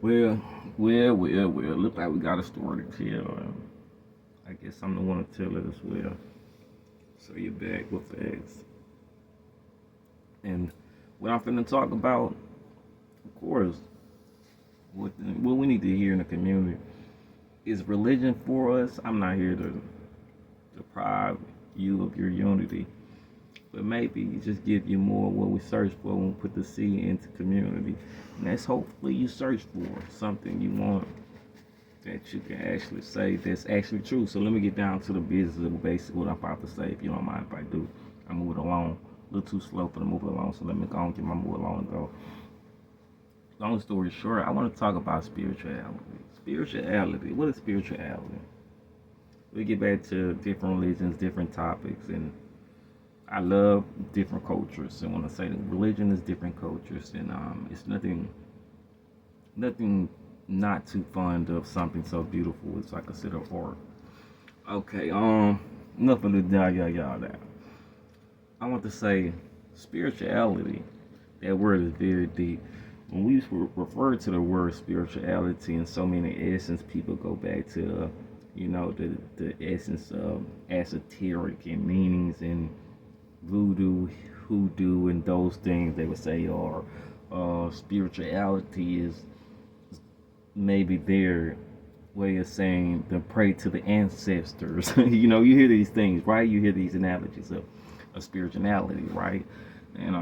Well, well. Look like we got a story to tell. I guess I'm the one to tell it as well. So you're back with facts. And what I'm finna talk about, of course, what we need to hear in the community is religion for us. I'm not here to deprive you of your unity, but maybe just give you more of what we search for when we put the C into community. And that's hopefully you search for something you want that you can actually say that's actually true. So let me get down to the business of basically what I'm about to say, if you don't mind if I do. I move it along. A little too slow for the move it along, so let me go and get my move along and go. Long story short, I want to talk about spirituality. Spirituality. What is spirituality? We get back to different religions, different topics, and I love different cultures. And when I say that religion is different cultures, and it's nothing not too fond of something so beautiful as I consider art. Okay, enough of the y'all that. I want to say spirituality. That word is very deep. When we refer to the word spirituality in so many essence, people go back to, the essence of esoteric and meanings and voodoo, hoodoo, and those things they would say are spirituality is maybe their way of saying to pray to the ancestors. You hear these things, right? You hear these analogies of spirituality, right? And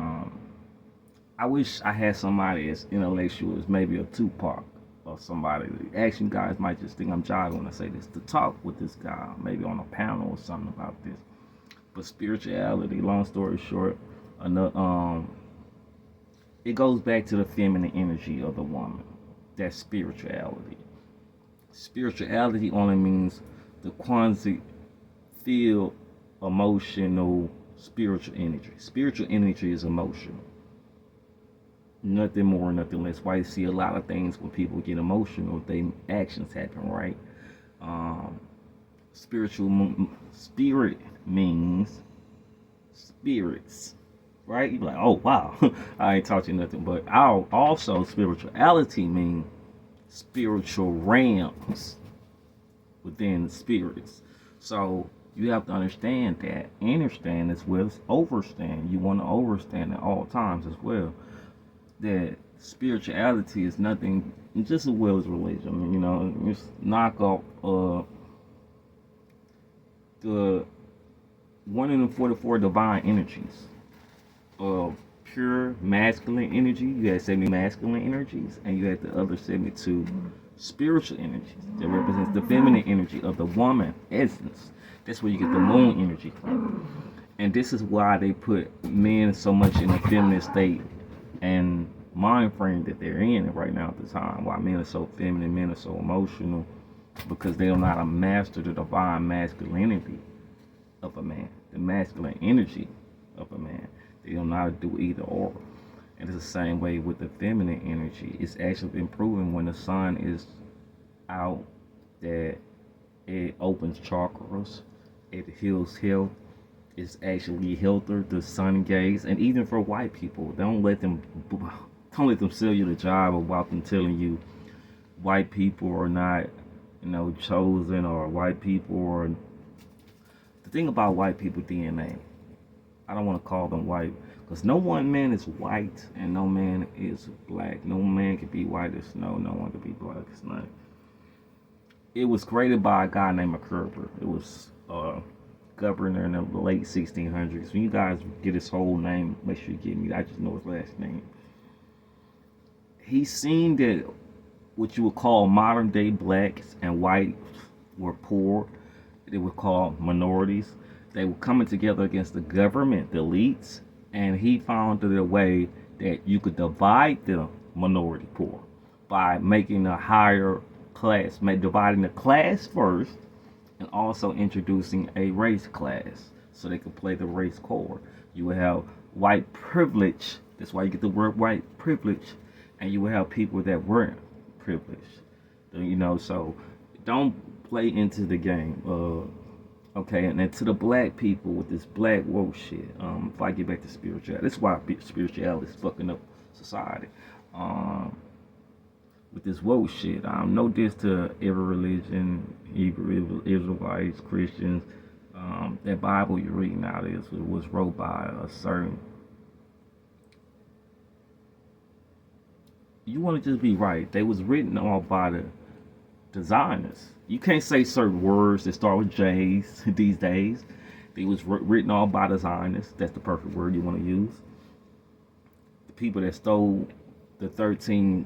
I wish I had somebody as intellectual as maybe a Tupac or somebody. Actually, guys might just think I'm jiving when I say this, to talk with this guy, maybe on a panel or something about this. But spirituality, long story short, it goes back to the feminine energy of the woman. That's spirituality. Spirituality only means the quasi feel emotional spiritual energy. Spiritual energy is emotional. Nothing more, nothing less. Why you see a lot of things when people get emotional, they actions happen, right? Spirit means spirits, right? You're like, oh wow, I ain't taught you nothing. But also spirituality means spiritual realms within spirits. So you have to understand that. Understand as well as overstand. You want to overstand at all times as well. That spirituality is nothing just as well as religion. Just knock off the 144 divine energies of pure masculine energy. You had 70 masculine energies, and you had the other 72 spiritual energies that represents the feminine energy of the woman essence. That's where you get the moon energy from. And this is why they put men so much in a feminine state and mind frame that they're in right now at the time. Why men are so feminine, men are so emotional, because they don't know how to master the divine masculinity of a man, the masculine energy of a man. They don't know how to do either or. And it's the same way with the feminine energy. It's actually been proven when the sun is out that it opens chakras, it heals health. It's actually healthier, the sun gaze, and even for white people, don't let them sell you the job about them telling you white people are not, chosen, or white people are. The thing about white people DNA, I don't want to call them white, because no one man is white and no man is black. No man can be white as snow. No one can be black as night. It was created by a guy named McCurver. It was governor in the late 1600s. When you guys get his whole name, make sure you get me. I just know his last name. He seen that what you would call modern day blacks and whites were poor. They were called minorities. They were coming together against the government, the elites, and he found a way that you could divide the minority poor by making a higher class, dividing the class first, and also introducing a race class so they could play the race card. You would have white privilege. That's why you get the word white privilege. And you would have people that weren't privileged. So don't play into the game. Okay, and then to the black people with this black woke shit. If I get back to spirituality, that's why spirituality is fucking up society. with this woke shit. No diss to every religion, Hebrew, Israelites, Christians. That Bible you're reading out was wrote by a certain. You want to just be right. They was written all by the designers. You can't say certain words that start with J's these days. They was written all by designers. That's the perfect word you want to use. The people that stole the 13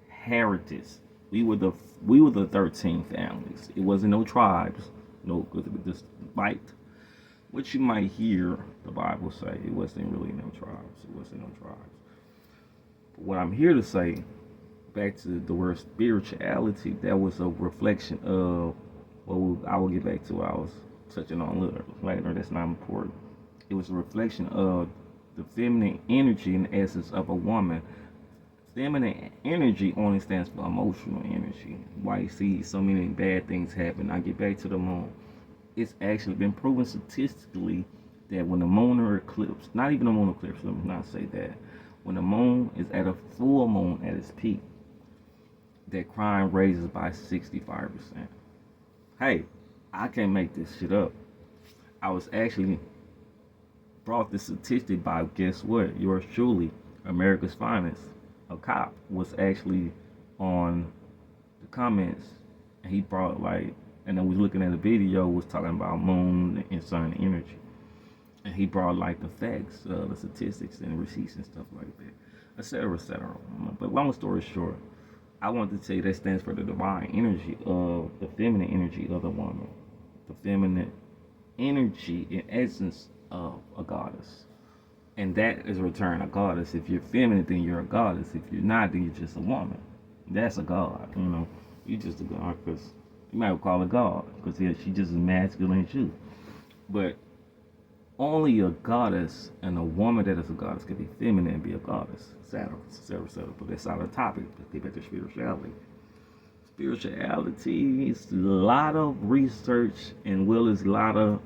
heritage. We were the 13 families. It wasn't no tribes. No, just like what you might hear the Bible say. It wasn't really no tribes. It wasn't no tribes. But what I'm here to say, back to the word spirituality, that was a reflection of what I will get back to. I was touching on later. That's not important. It was a reflection of the feminine energy and essence of a woman. Feminine energy only stands for emotional energy. Why you see so many bad things happen. I get back to the moon. It's actually been proven statistically that when the moon or eclipse, not even a moon eclipse, let me not say that, when the moon is at a full moon at its peak, that crime raises by 65%. Hey, I can't make this shit up. I was actually brought this statistic by, guess what? Yours truly, America's Finest. A cop was actually on the comments, and he brought and then we looking at the video, was talking about moon and sun energy, and he brought the facts, the statistics and receipts and stuff like that, etc., etc. But long story short, I wanted to tell you that stands for the divine energy of the feminine energy of the woman, the feminine energy in essence of a goddess. And that is a return a goddess. If you're feminine, then you're a goddess. If you're not, then you're just a woman. That's a god. You're just a god because you might call her God because she just as masculine as you. But only a goddess and a woman that is a goddess can be feminine and be a goddess, etc., etc., etc. But that's not a topic. Let's get back to spirituality. Spirituality is a lot of research and is a lot of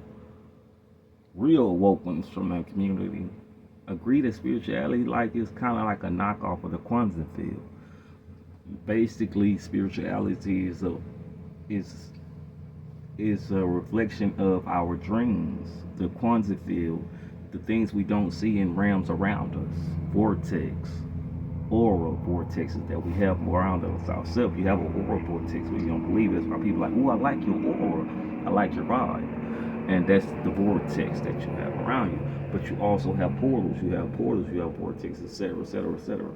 real woke ones from the community agree that spirituality is kind of like a knockoff of the quantum field. Basically, spirituality is a reflection of our dreams, the quantum field, the things we don't see in realms around us, vortex, aura vortexes that we have around us ourselves. You have an aura vortex where you don't believe it. That's why people are like, oh, I like your aura, I like your vibe, and that's the vortex that you have around you. But you also have portals, you have vortexes, etc., etc., etc.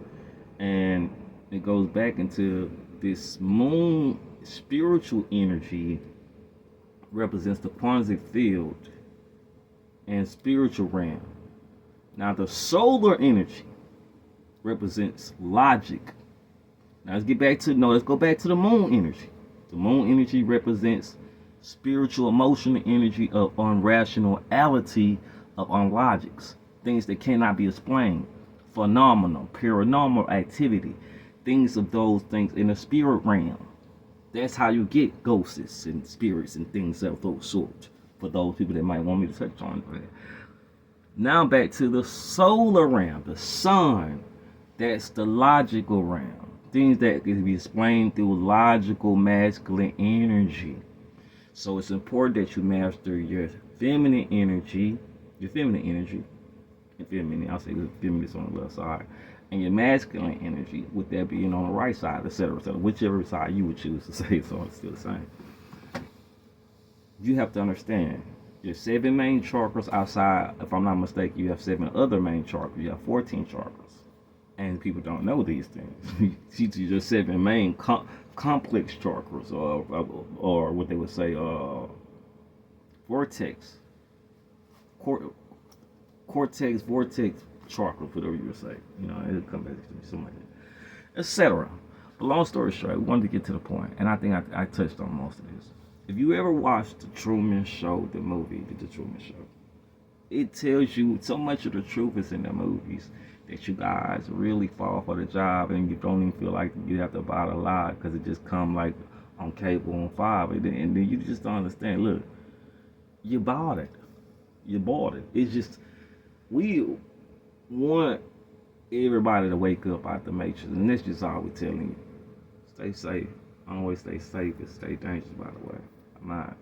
And it goes back into this moon spiritual energy represents the quantum field and spiritual realm. Now the solar energy represents logic. Now let's go back to the moon energy. The moon energy represents spiritual emotional energy of unrationality, of unlogics, things that cannot be explained, phenomenal, paranormal activity, things of those things in the spirit realm. That's how you get ghosts and spirits and things of those sorts, for those people that might want me to touch on that. Now back to the solar realm, the sun. That's the logical realm. Things that can be explained through logical masculine energy. So it's important that you master your feminine energy, and feminine, I'll say the feminine is on the left side, and your masculine energy, with that being on the right side, etc., etc., whichever side you would choose to say, so it's still the same. You have to understand your 7 main chakras outside, if I'm not mistaken, you have 7 other main chakras, you have 14 chakras. And people don't know these things. See, your 7 main complex chakras, or what they would say, vortex, cortex, vortex chakra, whatever you would say. It'll come back to me, something like that, etc. But long story short, we wanted to get to the point, and I think I touched on most of this. If you ever watched The Truman Show, the movie, The Truman Show, it tells you so much of the truth is in the movies that you guys really fall for the job and you don't even feel like you have to buy a lot because it just come on cable on 5, and then you just don't understand. Look, you bought it. It's just, we want everybody to wake up out the matrix, and that's just all we're telling you. Stay safe. Always stay safe and stay dangerous, by the way. I'm not.